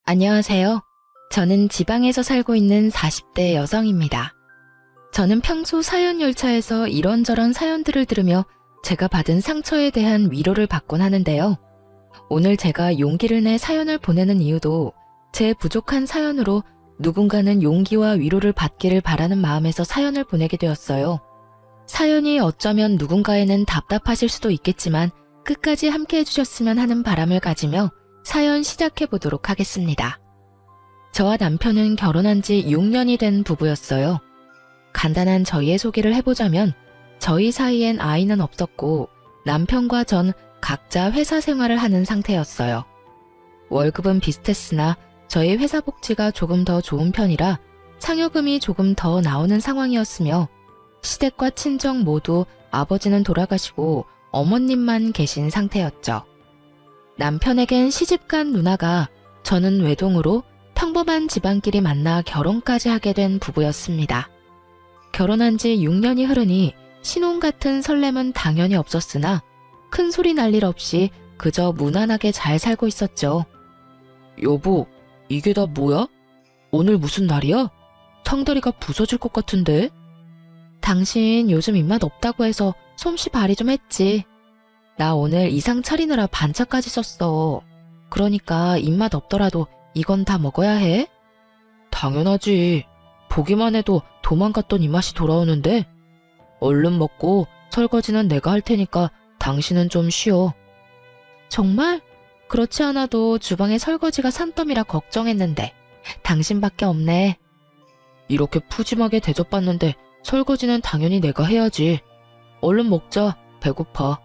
안녕하세요. 저는 지방에서 살고 있는 40대 여성입니다. 저는 평소 사연 열차에서 이런저런 사연들을 들으며 제가 받은 상처에 대한 위로를 받곤 하는데요. 오늘 제가 용기를 내 사연을 보내는 이유도 제 부족한 사연으로 누군가는 용기와 위로를 받기를 바라는 마음에서 사연을 보내게 되었어요. 사연이 어쩌면 누군가에는 답답하실 수도 있겠지만 끝까지 함께 해주셨으면 하는 바람을 가지며 사연 시작해 보도록 하겠습니다. 저와 남편은 결혼한 지 6년이 된 부부였어요. 간단한 저희의 소개를 해보자면 저희 사이엔 아이는 없었고 남편과 전 각자 회사 생활을 하는 상태였어요. 월급은 비슷했으나 저희 회사 복지가 조금 더 좋은 편이라 상여금이 조금 더 나오는 상황이었으며 시댁과 친정 모두 아버지는 돌아가시고 어머님만 계신 상태였죠. 남편에겐 시집간 누나가 저는 외동으로 평범한 집안끼리 만나 결혼까지 하게 된 부부였습니다. 결혼한 지 6년이 흐르니 신혼 같은 설렘은 당연히 없었으나 큰 소리 날 일 없이 그저 무난하게 잘 살고 있었죠. 여보, 이게 다 뭐야? 오늘 무슨 날이야? 상다리가 부서질 것 같은데? 당신 요즘 입맛 없다고 해서 솜씨 발휘 좀 했지. 나 오늘 이상 차리느라 반차까지 썼어. 그러니까 입맛 없더라도 이건 다 먹어야 해? 당연하지. 보기만 해도 도망갔던 입맛이 돌아오는데. 얼른 먹고 설거지는 내가 할 테니까 당신은 좀 쉬어. 정말? 그렇지 않아도 주방에 설거지가 산더미라 걱정했는데 당신밖에 없네. 이렇게 푸짐하게 대접받는데 설거지는 당연히 내가 해야지. 얼른 먹자. 배고파.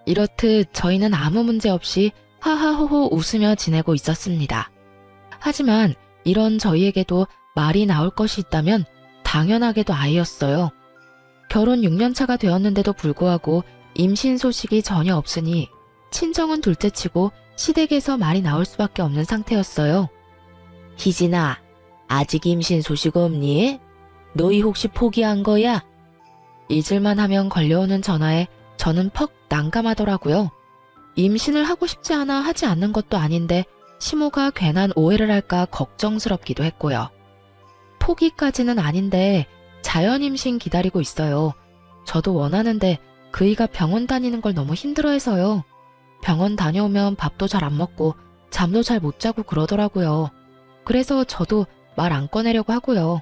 이렇듯 저희는 아무 문제 없이 하하호호 웃으며 지내고 있었습니다. 하지만 이런 저희에게도 말이 나올 것이 있다면 당연하게도 아이였어요. 결혼 6년차가 되었는데도 불구하고 임신 소식이 전혀 없으니 친정은 둘째치고 시댁에서 말이 나올 수밖에 없는 상태였어요. 희진아, 아직 임신 소식 없니? 너희 혹시 포기한 거야? 잊을만 하면 걸려오는 전화에 저는 퍽 난감하더라고요. 임신을 하고 싶지 않아 하지 않는 것도 아닌데 시모가 괜한 오해를 할까 걱정스럽기도 했고요. 포기까지는 아닌데 자연 임신 기다리고 있어요. 저도 원하는데 그이가 병원 다니는 걸 너무 힘들어해서요. 병원 다녀오면 밥도 잘 안 먹고 잠도 잘 못 자고 그러더라고요. 그래서 저도 말 안 꺼내려고 하고요.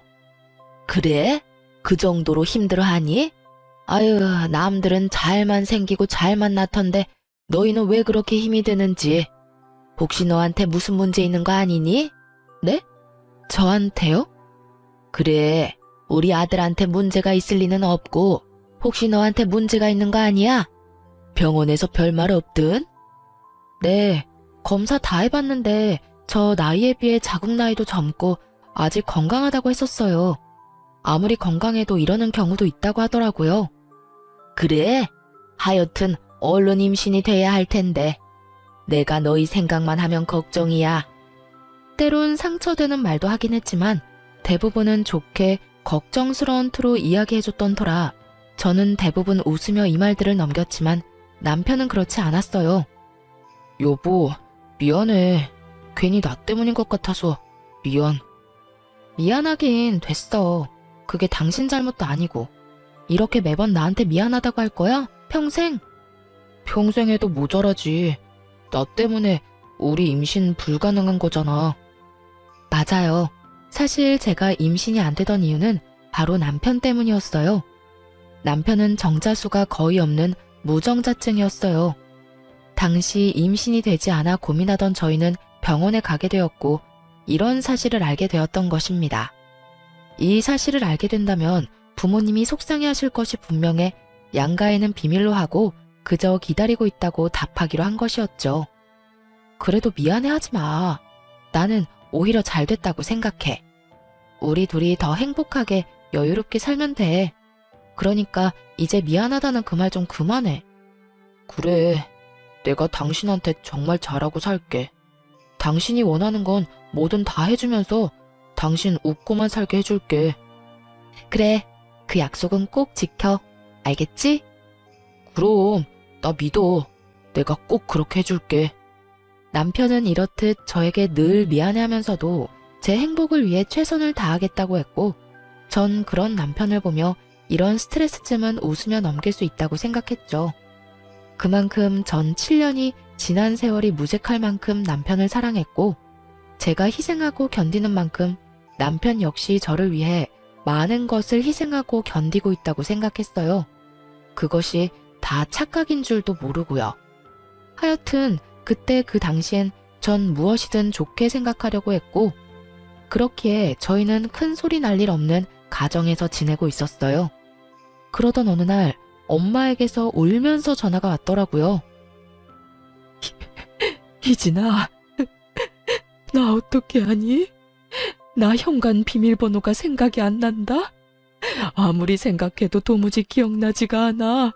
그래? 그 정도로 힘들어하니? 아유, 남들은 잘만 생기고 잘만 낳던데 너희는 왜 그렇게 힘이 드는지. 혹시 너한테 무슨 문제 있는 거 아니니? 네? 저한테요? 그래, 우리 아들한테 문제가 있을 리는 없고 혹시 너한테 문제가 있는 거 아니야? 병원에서 별말 없든? 네, 검사 다 해봤는데 저 나이에 비해 자궁 나이도 젊고 아직 건강하다고 했었어요. 아무리 건강해도 이러는 경우도 있다고 하더라고요. 그래? 하여튼 얼른 임신이 돼야 할 텐데. 내가 너희 생각만 하면 걱정이야. 때론 상처되는 말도 하긴 했지만 대부분은 좋게 걱정스러운 투로 이야기해줬던 터라 저는 대부분 웃으며 이 말들을 넘겼지만 남편은 그렇지 않았어요. 여보, 미안해. 괜히 나 때문인 것 같아서 미안. 미안하긴 됐어. 그게 당신 잘못도 아니고. 이렇게 매번 나한테 미안하다고 할 거야? 평생? 평생 해도 모자라지. 나 때문에 우리 임신 불가능한 거잖아. 맞아요. 사실 제가 임신이 안 되던 이유는 바로 남편 때문이었어요. 남편은 정자수가 거의 없는 무정자증이었어요. 당시 임신이 되지 않아 고민하던 저희는 병원에 가게 되었고 이런 사실을 알게 되었던 것입니다. 이 사실을 알게 된다면 부모님이 속상해하실 것이 분명해 양가에는 비밀로 하고 그저 기다리고 있다고 답하기로 한 것이었죠. 그래도 미안해하지 마. 나는 오히려 잘 됐다고 생각해. 우리 둘이 더 행복하게 여유롭게 살면 돼. 그러니까 이제 미안하다는 그 말 좀 그만해. 그래, 내가 당신한테 정말 잘하고 살게. 당신이 원하는 건 뭐든 다 해주면서 당신 웃고만 살게 해줄게. 그래, 그 약속은 꼭 지켜. 알겠지? 그럼 나 믿어. 내가 꼭 그렇게 해줄게. 남편은 이렇듯 저에게 늘 미안해하면서도 제 행복을 위해 최선을 다하겠다고 했고, 전 그런 남편을 보며 이런 스트레스쯤은 웃으며 넘길 수 있다고 생각했죠. 그만큼 전 7년이 지난 세월이 무색할 만큼 남편을 사랑했고, 제가 희생하고 견디는 만큼 남편 역시 저를 위해 많은 것을 희생하고 견디고 있다고 생각했어요. 그것이 다 착각인 줄도 모르고요. 하여튼 그때 그 당시엔 전 무엇이든 좋게 생각하려고 했고, 그렇기에 저희는 큰 소리 날 일 없는 가정에서 지내고 있었어요. 그러던 어느 날 엄마에게서 울면서 전화가 왔더라고요. 희진아, 나 어떻게 하니? 나 현관 비밀번호가 생각이 안 난다? 아무리 생각해도 도무지 기억나지가 않아.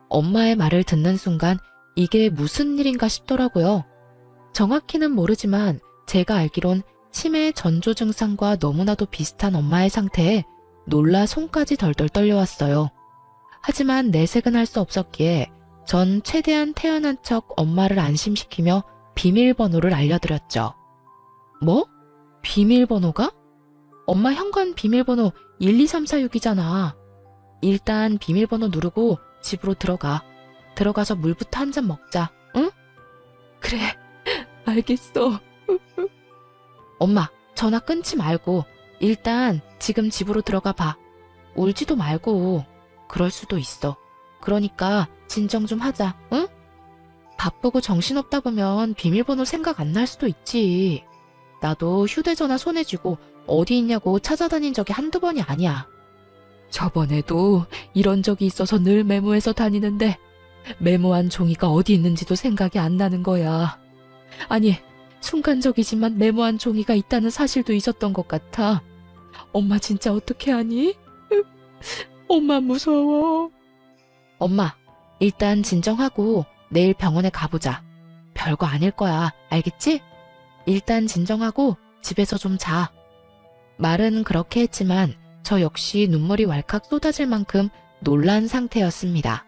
엄마의 말을 듣는 순간 이게 무슨 일인가 싶더라고요. 정확히는 모르지만 제가 알기론 치매 전조 증상과 너무나도 비슷한 엄마의 상태에 놀라 손까지 덜덜 떨려왔어요. 하지만 내색은 할 수 없었기에 전 최대한 태연한 척 엄마를 안심시키며 비밀번호를 알려드렸죠. 뭐? 비밀번호가? 엄마 현관 비밀번호 12346이잖아. 일단 비밀번호 누르고 집으로 들어가. 들어가서 물부터 한 잔 먹자, 응? 그래, 알겠어. 엄마, 전화 끊지 말고 일단 지금 집으로 들어가 봐. 울지도 말고. 그럴 수도 있어. 그러니까 진정 좀 하자, 응? 바쁘고 정신없다 보면 비밀번호 생각 안 날 수도 있지. 나도 휴대전화 손에 쥐고 어디 있냐고 찾아다닌 적이 한두 번이 아니야. 저번에도 이런 적이 있어서 늘 메모해서 다니는데 메모한 종이가 어디 있는지도 생각이 안 나는 거야. 아니, 순간적이지만 메모한 종이가 있다는 사실도 있었던 것 같아. 엄마 진짜 어떻게 하니? 엄마 무서워. 엄마, 일단 진정하고 내일 병원에 가보자. 별거 아닐 거야, 알겠지? 일단 진정하고 집에서 좀 자. 말은 그렇게 했지만 저 역시 눈물이 왈칵 쏟아질 만큼 놀란 상태였습니다.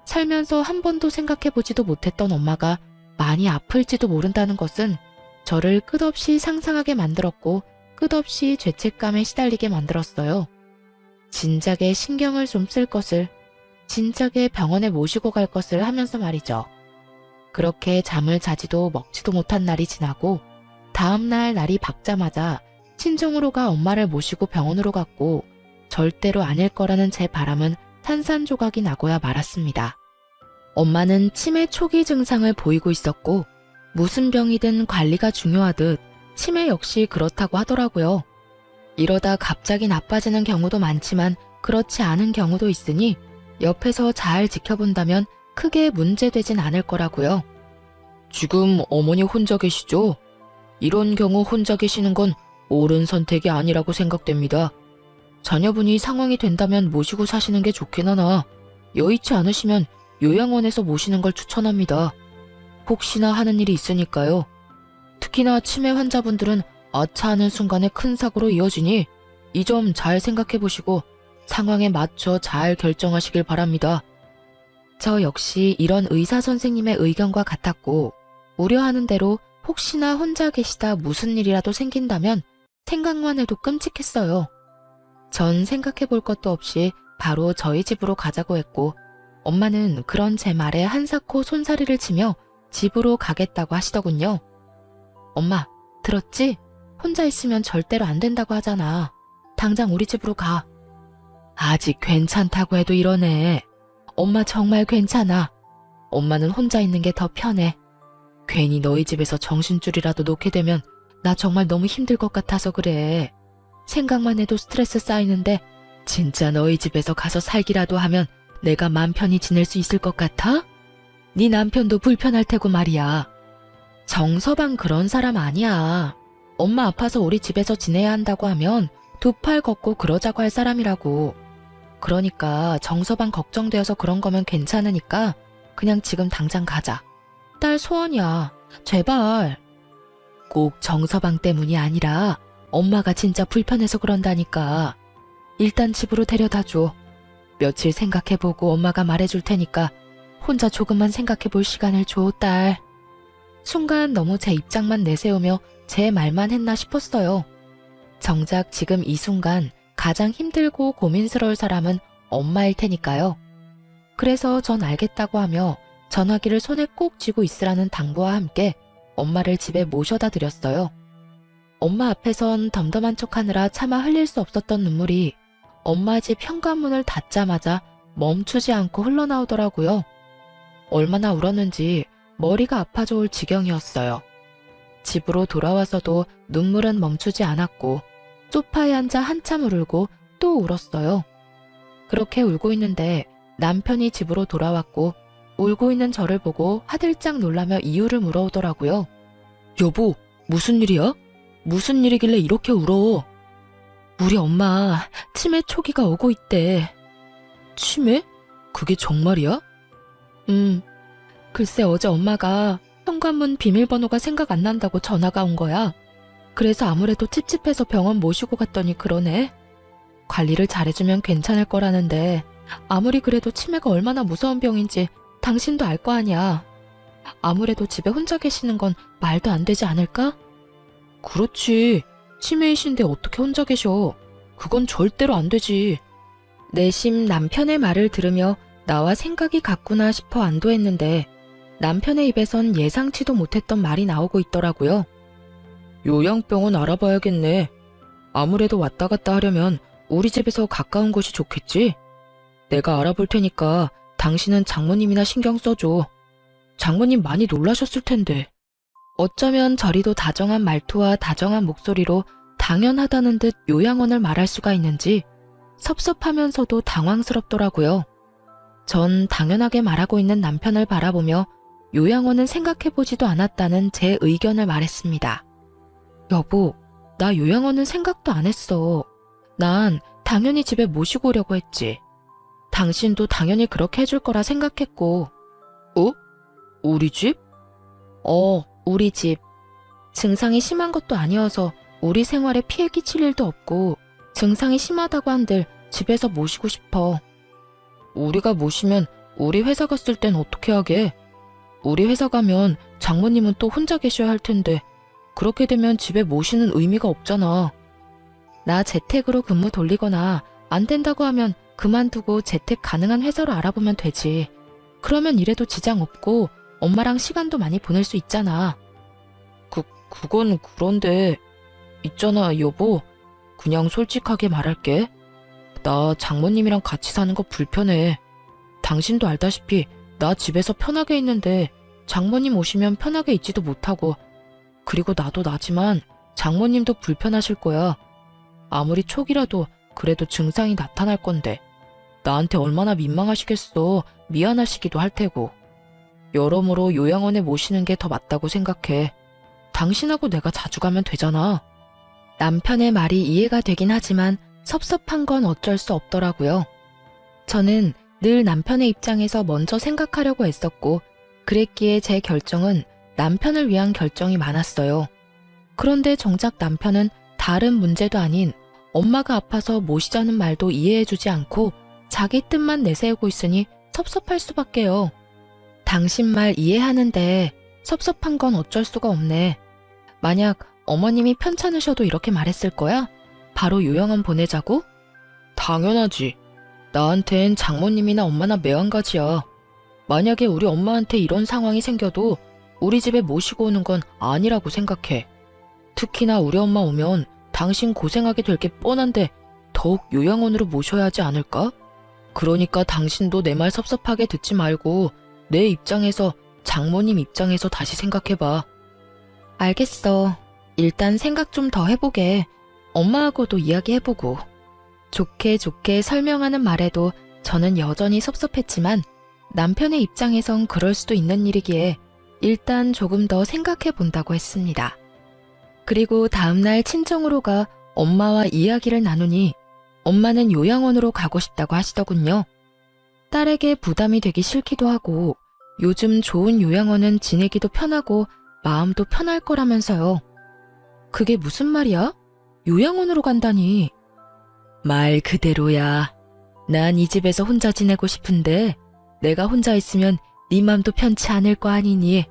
살면서 한 번도 생각해보지도 못했던 엄마가 많이 아플지도 모른다는 것은 저를 끝없이 상상하게 만들었고 끝없이 죄책감에 시달리게 만들었어요. 진작에 신경을 좀 쓸 것을, 진작에 병원에 모시고 갈 것을 하면서 말이죠. 그렇게 잠을 자지도 먹지도 못한 날이 지나고 다음날 날이 밝자마자 친정으로 가 엄마를 모시고 병원으로 갔고 절대로 아닐 거라는 제 바람은 산산조각이 나고야 말았습니다. 엄마는 치매 초기 증상을 보이고 있었고 무슨 병이든 관리가 중요하듯 치매 역시 그렇다고 하더라고요. 이러다 갑자기 나빠지는 경우도 많지만 그렇지 않은 경우도 있으니 옆에서 잘 지켜본다면 크게 문제되진 않을 거라고요. 지금 어머니 혼자 계시죠? 이런 경우 혼자 계시는 건 옳은 선택이 아니라고 생각됩니다. 자녀분이 상황이 된다면 모시고 사시는 게 좋긴 하나 여의치 않으시면 요양원에서 모시는 걸 추천합니다. 혹시나 하는 일이 있으니까요. 특히나 치매 환자분들은 아차하는 순간에 큰 사고로 이어지니 이 점 잘 생각해 보시고 상황에 맞춰 잘 결정하시길 바랍니다. 저 역시 이런 의사 선생님의 의견과 같았고 우려하는 대로 혹시나 혼자 계시다 무슨 일이라도 생긴다면 생각만 해도 끔찍했어요. 전 생각해 볼 것도 없이 바로 저희 집으로 가자고 했고 엄마는 그런 제 말에 한사코 손사리를 치며 집으로 가겠다고 하시더군요. 엄마, 들었지? 혼자 있으면 절대로 안 된다고 하잖아. 당장 우리 집으로 가. 아직 괜찮다고 해도 이러네. 엄마 정말 괜찮아. 엄마는 혼자 있는 게 더 편해. 괜히 너희 집에서 정신줄이라도 놓게 되면 나 정말 너무 힘들 것 같아서 그래. 생각만 해도 스트레스 쌓이는데 진짜 너희 집에서 가서 살기라도 하면 내가 맘 편히 지낼 수 있을 것 같아? 네 남편도 불편할 테고 말이야. 정서방 그런 사람 아니야. 엄마 아파서 우리 집에서 지내야 한다고 하면 두 팔 걷고 그러자고 할 사람이라고. 그러니까 정서방 걱정되어서 그런 거면 괜찮으니까 그냥 지금 당장 가자. 딸 소원이야. 제발. 꼭 정서방 때문이 아니라 엄마가 진짜 불편해서 그런다니까. 일단 집으로 데려다 줘. 며칠 생각해보고 엄마가 말해줄 테니까 혼자 조금만 생각해볼 시간을 줘, 딸. 순간 너무 제 입장만 내세우며 제 말만 했나 싶었어요. 정작 지금 이 순간 가장 힘들고 고민스러울 사람은 엄마일 테니까요. 그래서 전 알겠다고 하며 전화기를 손에 꼭 쥐고 있으라는 당부와 함께 엄마를 집에 모셔다 드렸어요. 엄마 앞에선 덤덤한 척하느라 차마 흘릴 수 없었던 눈물이 엄마 집 현관문을 닫자마자 멈추지 않고 흘러나오더라고요. 얼마나 울었는지 머리가 아파 좋을 지경이었어요. 집으로 돌아와서도 눈물은 멈추지 않았고 소파에 앉아 한참 울고 또 울었어요. 그렇게 울고 있는데 남편이 집으로 돌아왔고 울고 있는 저를 보고 화들짝 놀라며 이유를 물어오더라고요. 여보, 무슨 일이야? 무슨 일이길래 이렇게 울어? 우리 엄마 치매 초기가 오고 있대. 치매? 그게 정말이야? 글쎄 어제 엄마가 현관문 비밀번호가 생각 안 난다고 전화가 온 거야. 그래서 아무래도 찝찝해서 병원 모시고 갔더니 그러네. 관리를 잘해주면 괜찮을 거라는데 아무리 그래도 치매가 얼마나 무서운 병인지 당신도 알 거 아니야. 아무래도 집에 혼자 계시는 건 말도 안 되지 않을까? 그렇지. 치매이신데 어떻게 혼자 계셔. 그건 절대로 안 되지. 내심 남편의 말을 들으며 나와 생각이 같구나 싶어 안도했는데 남편의 입에선 예상치도 못했던 말이 나오고 있더라고요. 요양병원 알아봐야겠네. 아무래도 왔다 갔다 하려면 우리 집에서 가까운 곳이 좋겠지? 내가 알아볼 테니까 당신은 장모님이나 신경 써줘. 장모님 많이 놀라셨을 텐데. 어쩌면 저리도 다정한 말투와 다정한 목소리로 당연하다는 듯 요양원을 말할 수가 있는지 섭섭하면서도 당황스럽더라고요. 전 당연하게 말하고 있는 남편을 바라보며 요양원은 생각해보지도 않았다는 제 의견을 말했습니다. 여보, 나 요양원은 생각도 안 했어. 난 당연히 집에 모시고 오려고 했지. 당신도 당연히 그렇게 해줄 거라 생각했고. 어? 우리 집? 우리 집. 증상이 심한 것도 아니어서 우리 생활에 피해 끼칠 일도 없고 증상이 심하다고 한들 집에서 모시고 싶어. 우리가 모시면 우리 회사 갔을 땐 어떻게 하게? 우리 회사 가면 장모님은 또 혼자 계셔야 할 텐데 그렇게 되면 집에 모시는 의미가 없잖아. 나 재택으로 근무 돌리거나 안 된다고 하면 그만두고 재택 가능한 회사로 알아보면 되지. 그러면 일에도 지장 없고 엄마랑 시간도 많이 보낼 수 있잖아. 그건 그런데 있잖아 여보. 그냥 솔직하게 말할게. 나 장모님이랑 같이 사는 거 불편해. 당신도 알다시피 나 집에서 편하게 있는데 장모님 오시면 편하게 있지도 못하고 그리고 나도 나지만 장모님도 불편하실 거야. 아무리 초기라도 그래도 증상이 나타날 건데 나한테 얼마나 민망하시겠어. 미안하시기도 할 테고. 여러모로 요양원에 모시는 게 더 맞다고 생각해. 당신하고 내가 자주 가면 되잖아. 남편의 말이 이해가 되긴 하지만 섭섭한 건 어쩔 수 없더라고요. 저는 늘 남편의 입장에서 먼저 생각하려고 했었고 그랬기에 제 결정은 남편을 위한 결정이 많았어요. 그런데 정작 남편은 다른 문제도 아닌 엄마가 아파서 모시자는 말도 이해해주지 않고 자기 뜻만 내세우고 있으니 섭섭할 수밖에요. 당신 말 이해하는데 섭섭한 건 어쩔 수가 없네. 만약 어머님이 편찮으셔도 이렇게 말했을 거야? 바로 요양원 보내자고? 당연하지. 나한텐 장모님이나 엄마나 매한가지야. 만약에 우리 엄마한테 이런 상황이 생겨도 우리 집에 모시고 오는 건 아니라고 생각해. 특히나 우리 엄마 오면 당신 고생하게 될 게 뻔한데 더욱 요양원으로 모셔야 하지 않을까? 그러니까 당신도 내 말 섭섭하게 듣지 말고 내 입장에서 장모님 입장에서 다시 생각해봐. 알겠어. 일단 생각 좀 더 해보게. 엄마하고도 이야기해보고. 좋게 좋게 설명하는 말에도 저는 여전히 섭섭했지만 남편의 입장에선 그럴 수도 있는 일이기에 일단 조금 더 생각해본다고 했습니다. 그리고 다음날 친정으로 가 엄마와 이야기를 나누니 엄마는 요양원으로 가고 싶다고 하시더군요. 딸에게 부담이 되기 싫기도 하고 요즘 좋은 요양원은 지내기도 편하고 마음도 편할 거라면서요. 그게 무슨 말이야? 요양원으로 간다니. 말 그대로야. 난 이 집에서 혼자 지내고 싶은데 내가 혼자 있으면 네 맘도 편치 않을 거 아니니.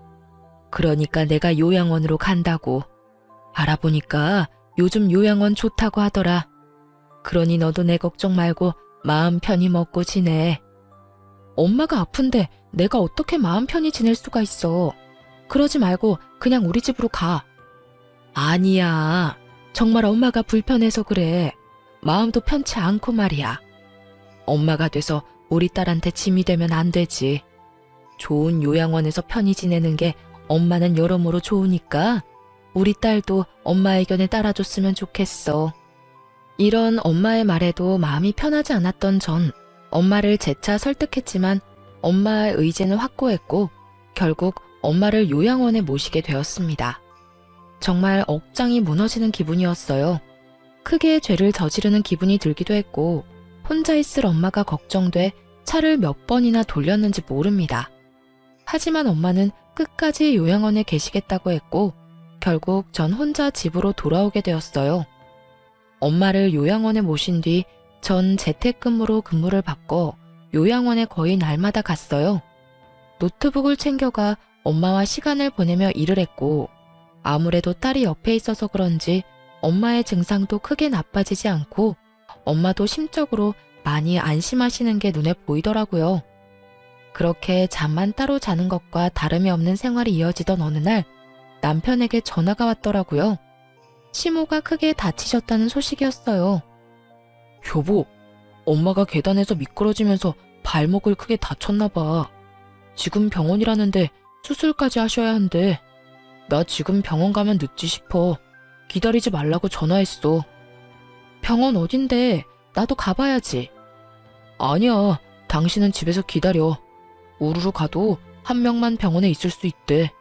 그러니까 내가 요양원으로 간다고. 알아보니까 요즘 요양원 좋다고 하더라. 그러니 너도 내 걱정 말고 마음 편히 먹고 지내. 엄마가 아픈데 내가 어떻게 마음 편히 지낼 수가 있어. 그러지 말고 그냥 우리 집으로 가. 아니야. 정말 엄마가 불편해서 그래. 마음도 편치 않고 말이야. 엄마가 돼서 우리 딸한테 짐이 되면 안 되지. 좋은 요양원에서 편히 지내는 게 엄마는 여러모로 좋으니까 우리 딸도 엄마 의견에 따라줬으면 좋겠어. 이런 엄마의 말에도 마음이 편하지 않았던 전 엄마를 재차 설득했지만 엄마의 의지는 확고했고 결국 엄마를 요양원에 모시게 되었습니다. 정말 억장이 무너지는 기분이었어요. 크게 죄를 저지르는 기분이 들기도 했고 혼자 있을 엄마가 걱정돼 차를 몇 번이나 돌렸는지 모릅니다. 하지만 엄마는 끝까지 요양원에 계시겠다고 했고 결국 전 혼자 집으로 돌아오게 되었어요. 엄마를 요양원에 모신 뒤 전 재택근무로 근무를 바꿔 요양원에 거의 날마다 갔어요. 노트북을 챙겨가 엄마와 시간을 보내며 일을 했고 아무래도 딸이 옆에 있어서 그런지 엄마의 증상도 크게 나빠지지 않고 엄마도 심적으로 많이 안심하시는 게 눈에 보이더라고요. 그렇게 잠만 따로 자는 것과 다름이 없는 생활이 이어지던 어느 날 남편에게 전화가 왔더라고요. 시모가 크게 다치셨다는 소식이었어요. 여보, 엄마가 계단에서 미끄러지면서 발목을 크게 다쳤나 봐. 지금 병원이라는데 수술까지 하셔야 한대. 나 지금 병원 가면 늦지 싶어. 기다리지 말라고 전화했어. 병원 어딘데? 나도 가봐야지. 아니야, 당신은 집에서 기다려. 우르르 가도 한 명만 병원에 있을 수 있대.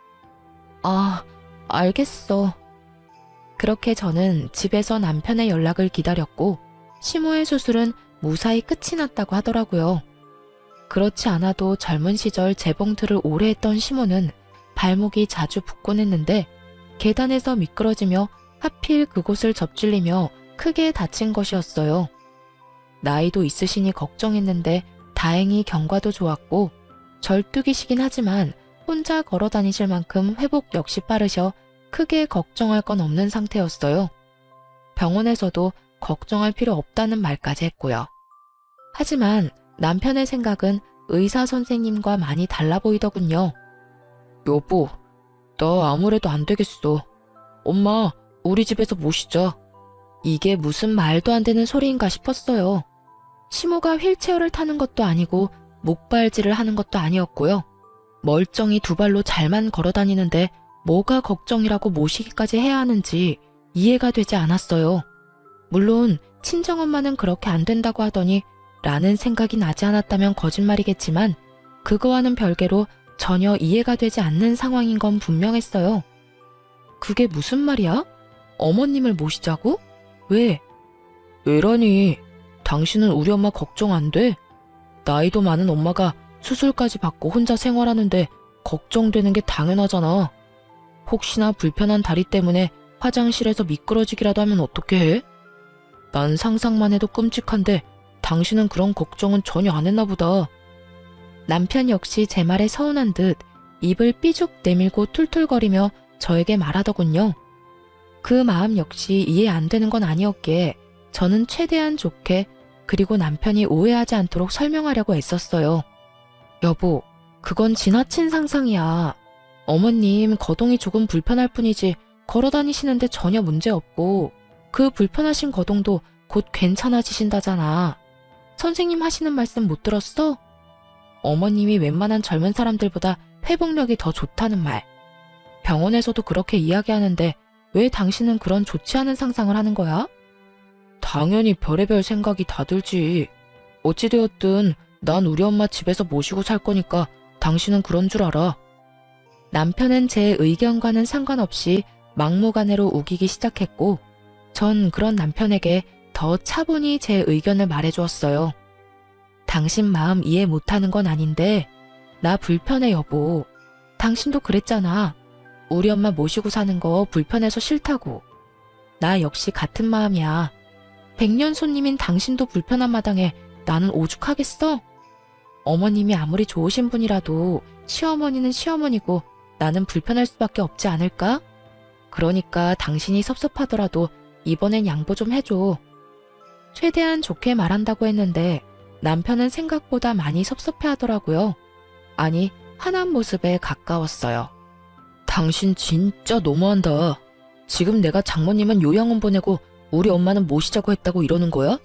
아, 알겠어. 그렇게 저는 집에서 남편의 연락을 기다렸고 시모의 수술은 무사히 끝이 났다고 하더라고요. 그렇지 않아도 젊은 시절 재봉틀을 오래 했던 시모는 발목이 자주 붓곤 했는데 계단에서 미끄러지며 하필 그곳을 접질리며 크게 다친 것이었어요. 나이도 있으시니 걱정했는데 다행히 경과도 좋았고 절뚝이시긴 하지만 혼자 걸어 다니실 만큼 회복 역시 빠르셔 크게 걱정할 건 없는 상태였어요. 병원에서도 걱정할 필요 없다는 말까지 했고요. 하지만 남편의 생각은 의사 선생님과 많이 달라 보이더군요. 여보, 나 아무래도 안 되겠어. 엄마, 우리 집에서 모시자. 이게 무슨 말도 안 되는 소리인가 싶었어요. 시모가 휠체어를 타는 것도 아니고 목발질을 하는 것도 아니었고요. 멀쩡히 두 발로 잘만 걸어 다니는데 뭐가 걱정이라고 모시기까지 해야 하는지 이해가 되지 않았어요. 물론 친정엄마는 그렇게 안 된다고 하더니 라는 생각이 나지 않았다면 거짓말이겠지만 그거와는 별개로 전혀 이해가 되지 않는 상황인 건 분명했어요. 그게 무슨 말이야? 어머님을 모시자고? 왜? 왜라니? 당신은 우리 엄마 걱정 안 돼? 나이도 많은 엄마가 수술까지 받고 혼자 생활하는데 걱정되는 게 당연하잖아. 혹시나 불편한 다리 때문에 화장실에서 미끄러지기라도 하면 어떻게 해? 난 상상만 해도 끔찍한데 당신은 그런 걱정은 전혀 안 했나 보다. 남편 역시 제 말에 서운한 듯 입을 삐죽 내밀고 툴툴거리며 저에게 말하더군요. 그 마음 역시 이해 안 되는 건 아니었기에 저는 최대한 좋게 그리고 남편이 오해하지 않도록 설명하려고 애썼어요. 여보, 그건 지나친 상상이야. 어머님 거동이 조금 불편할 뿐이지 걸어 다니시는데 전혀 문제 없고 그 불편하신 거동도 곧 괜찮아지신다잖아. 선생님 하시는 말씀 못 들었어? 어머님이 웬만한 젊은 사람들보다 회복력이 더 좋다는 말. 병원에서도 그렇게 이야기하는데 왜 당신은 그런 좋지 않은 상상을 하는 거야? 당연히 별의별 생각이 다 들지. 어찌되었든 난 우리 엄마 집에서 모시고 살 거니까 당신은 그런 줄 알아. 남편은 제 의견과는 상관없이 막무가내로 우기기 시작했고 전 그런 남편에게 더 차분히 제 의견을 말해주었어요. 당신 마음 이해 못하는 건 아닌데 나 불편해 여보. 당신도 그랬잖아. 우리 엄마 모시고 사는 거 불편해서 싫다고. 나 역시 같은 마음이야. 100년 손님인 당신도 불편한 마당에 나는 오죽하겠어? 어머님이 아무리 좋으신 분이라도 시어머니는 시어머니고 나는 불편할 수밖에 없지 않을까? 그러니까 당신이 섭섭하더라도 이번엔 양보 좀 해줘. 최대한 좋게 말한다고 했는데 남편은 생각보다 많이 섭섭해하더라고요. 아니, 화난 모습에 가까웠어요. 당신 진짜 너무한다. 지금 내가 장모님은 요양원 보내고 우리 엄마는 모시자고 했다고 이러는 거야?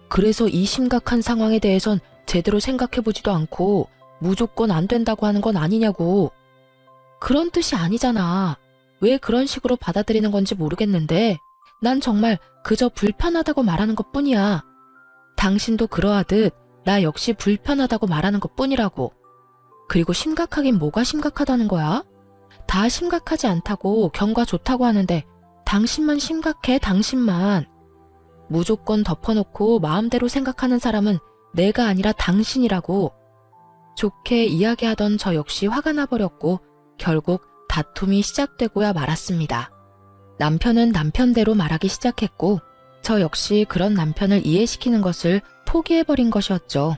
그래서 이 심각한 상황에 대해선 제대로 생각해보지도 않고 무조건 안 된다고 하는 건 아니냐고. 그런 뜻이 아니잖아. 왜 그런 식으로 받아들이는 건지 모르겠는데 난 정말 그저 불편하다고 말하는 것뿐이야. 당신도 그러하듯 나 역시 불편하다고 말하는 것뿐이라고. 그리고 심각하긴 뭐가 심각하다는 거야? 다 심각하지 않다고 경과 좋다고 하는데 당신만 심각해, 당신만. 무조건 덮어놓고 마음대로 생각하는 사람은 내가 아니라 당신이라고. 좋게 이야기하던 저 역시 화가 나버렸고 결국 다툼이 시작되고야 말았습니다. 남편은 남편대로 말하기 시작했고 저 역시 그런 남편을 이해시키는 것을 포기해버린 것이었죠.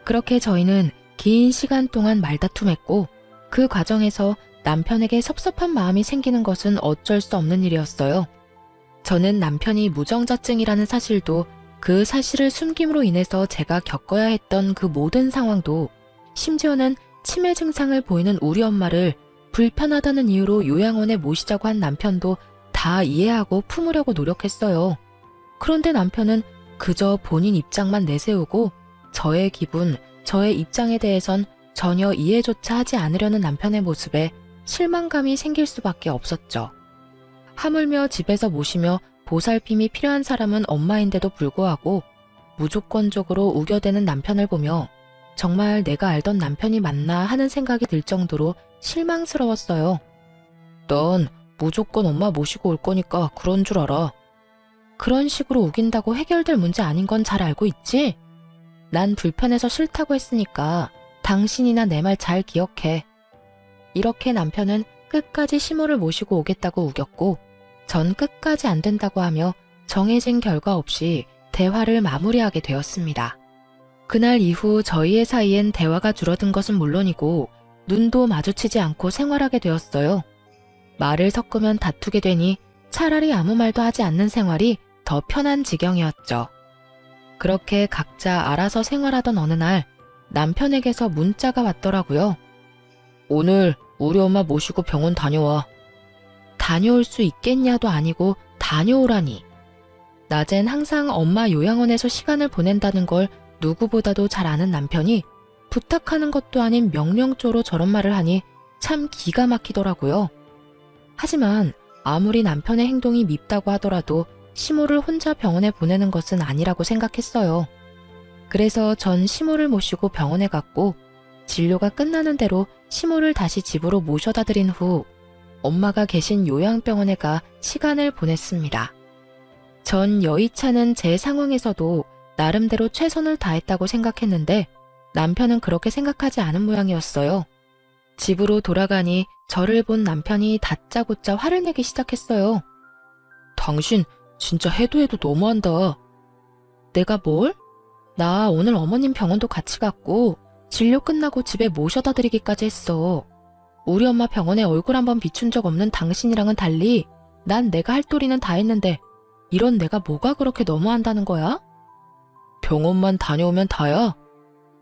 그렇게 저희는 긴 시간 동안 말다툼했고 그 과정에서 남편에게 섭섭한 마음이 생기는 것은 어쩔 수 없는 일이었어요. 저는 남편이 무정자증이라는 사실도 그 사실을 숨김으로 인해서 제가 겪어야 했던 그 모든 상황도 심지어는 치매 증상을 보이는 우리 엄마를 불편하다는 이유로 요양원에 모시자고 한 남편도 다 이해하고 품으려고 노력했어요. 그런데 남편은 그저 본인 입장만 내세우고 저의 기분, 저의 입장에 대해선 전혀 이해조차 하지 않으려는 남편의 모습에 실망감이 생길 수밖에 없었죠. 하물며 집에서 모시며 보살핌이 필요한 사람은 엄마인데도 불구하고 무조건적으로 우겨대는 남편을 보며 정말 내가 알던 남편이 맞나 하는 생각이 들 정도로 실망스러웠어요. 넌 무조건 엄마 모시고 올 거니까 그런 줄 알아. 그런 식으로 우긴다고 해결될 문제 아닌 건 잘 알고 있지? 난 불편해서 싫다고 했으니까 당신이나 내 말 잘 기억해. 이렇게 남편은 끝까지 시모를 모시고 오겠다고 우겼고 전 끝까지 안 된다고 하며 정해진 결과 없이 대화를 마무리하게 되었습니다. 그날 이후 저희의 사이엔 대화가 줄어든 것은 물론이고 눈도 마주치지 않고 생활하게 되었어요. 말을 섞으면 다투게 되니 차라리 아무 말도 하지 않는 생활이 더 편한 지경이었죠. 그렇게 각자 알아서 생활하던 어느 날 남편에게서 문자가 왔더라고요. 오늘 우리 엄마 모시고 병원 다녀와. 다녀올 수 있겠냐도 아니고 다녀오라니. 낮엔 항상 엄마 요양원에서 시간을 보낸다는 걸 누구보다도 잘 아는 남편이 부탁하는 것도 아닌 명령조로 저런 말을 하니 참 기가 막히더라고요. 하지만 아무리 남편의 행동이 밉다고 하더라도 시모를 혼자 병원에 보내는 것은 아니라고 생각했어요. 그래서 전 시모를 모시고 병원에 갔고 진료가 끝나는 대로 시모를 다시 집으로 모셔다 드린 후 엄마가 계신 요양병원에 가 시간을 보냈습니다. 전 여의치않은 제 상황에서도 나름대로 최선을 다했다고 생각했는데 남편은 그렇게 생각하지 않은 모양이었어요. 집으로 돌아가니 저를 본 남편이 다짜고짜 화를 내기 시작했어요. 당신 진짜 해도 너무한다. 내가 뭘? 나 오늘 어머님 병원도 같이 갔고 진료 끝나고 집에 모셔다 드리기까지 했어. 우리 엄마 병원에 얼굴 한번 비춘 적 없는 당신이랑은 달리 난 내가 할 도리는 다 했는데 이런 내가 뭐가 그렇게 너무한다는 거야? 병원만 다녀오면 다야?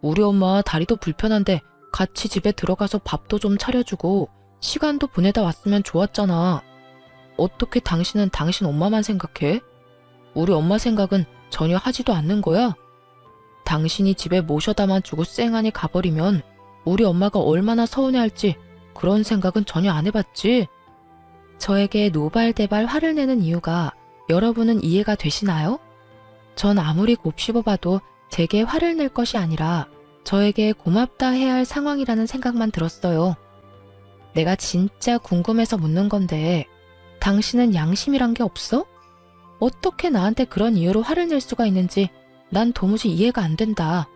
우리 엄마 다리도 불편한데 같이 집에 들어가서 밥도 좀 차려주고 시간도 보내다 왔으면 좋았잖아. 어떻게 당신은 당신 엄마만 생각해? 우리 엄마 생각은 전혀 하지도 않는 거야? 당신이 집에 모셔다만 주고 쌩하니 가버리면 우리 엄마가 얼마나 서운해할지 그런 생각은 전혀 안 해봤지? 저에게 노발대발 화를 내는 이유가 여러분은 이해가 되시나요? 전 아무리 곱씹어봐도 제게 화를 낼 것이 아니라 저에게 고맙다 해야 할 상황이라는 생각만 들었어요. 내가 진짜 궁금해서 묻는 건데 당신은 양심이란 게 없어? 어떻게 나한테 그런 이유로 화를 낼 수가 있는지 난 도무지 이해가 안 된다.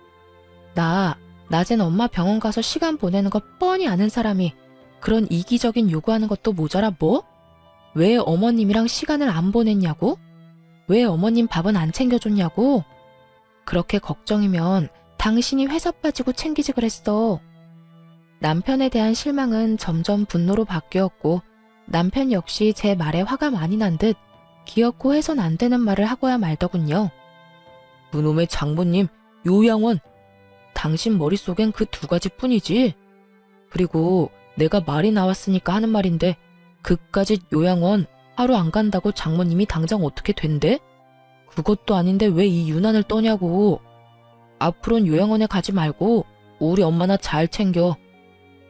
낮엔 엄마 병원 가서 시간 보내는 거 뻔히 아는 사람이 그런 이기적인 요구하는 것도 모자라 뭐? 왜 어머님이랑 시간을 안 보냈냐고? 왜 어머님 밥은 안 챙겨줬냐고? 그렇게 걱정이면 당신이 회사 빠지고 챙기지 그랬어. 남편에 대한 실망은 점점 분노로 바뀌었고 남편 역시 제 말에 화가 많이 난 듯 기어코 해선 안 되는 말을 하고야 말더군요. 그놈의 장모님, 요양원. 당신 머릿속엔 그 두 가지뿐이지. 그리고 내가 말이 나왔으니까 하는 말인데 그까짓 요양원 하루 안 간다고 장모님이 당장 어떻게 된대? 그것도 아닌데 왜 이 유난을 떠냐고. 앞으로는 요양원에 가지 말고 우리 엄마나 잘 챙겨.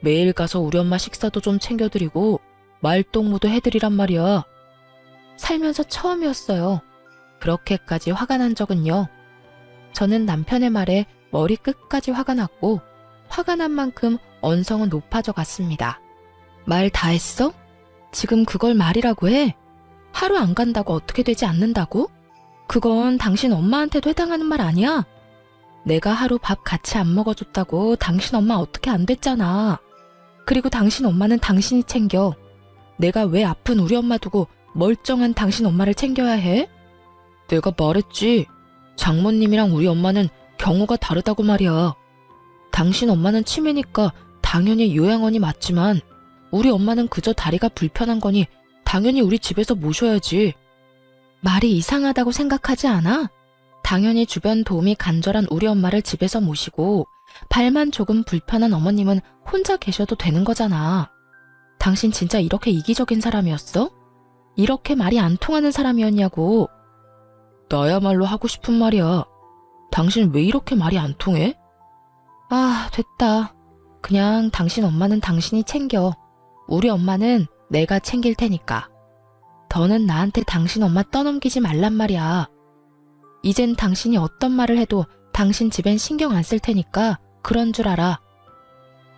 매일 가서 우리 엄마 식사도 좀 챙겨드리고 말동무도 해드리란 말이야. 살면서 처음이었어요. 그렇게까지 화가 난 적은요. 저는 남편의 말에 머리 끝까지 화가 났고 화가 난 만큼 언성은 높아져 갔습니다. 말 다 했어? 지금 그걸 말이라고 해? 하루 안 간다고 어떻게 되지 않는다고? 그건 당신 엄마한테도 해당하는 말 아니야? 내가 하루 밥 같이 안 먹어줬다고 당신 엄마 어떻게 안 됐잖아. 그리고 당신 엄마는 당신이 챙겨. 내가 왜 아픈 우리 엄마 두고 멀쩡한 당신 엄마를 챙겨야 해? 내가 말했지. 장모님이랑 우리 엄마는 경우가 다르다고 말이야. 당신 엄마는 치매니까 당연히 요양원이 맞지만 우리 엄마는 그저 다리가 불편한 거니 당연히 우리 집에서 모셔야지. 말이 이상하다고 생각하지 않아? 당연히 주변 도움이 간절한 우리 엄마를 집에서 모시고 발만 조금 불편한 어머님은 혼자 계셔도 되는 거잖아. 당신 진짜 이렇게 이기적인 사람이었어? 이렇게 말이 안 통하는 사람이었냐고. 나야말로 하고 싶은 말이야. 당신 왜 이렇게 말이 안 통해? 아, 됐다. 그냥 당신 엄마는 당신이 챙겨. 우리 엄마는 내가 챙길 테니까. 더는 나한테 당신 엄마 떠넘기지 말란 말이야. 이젠 당신이 어떤 말을 해도 당신 집엔 신경 안 쓸 테니까 그런 줄 알아.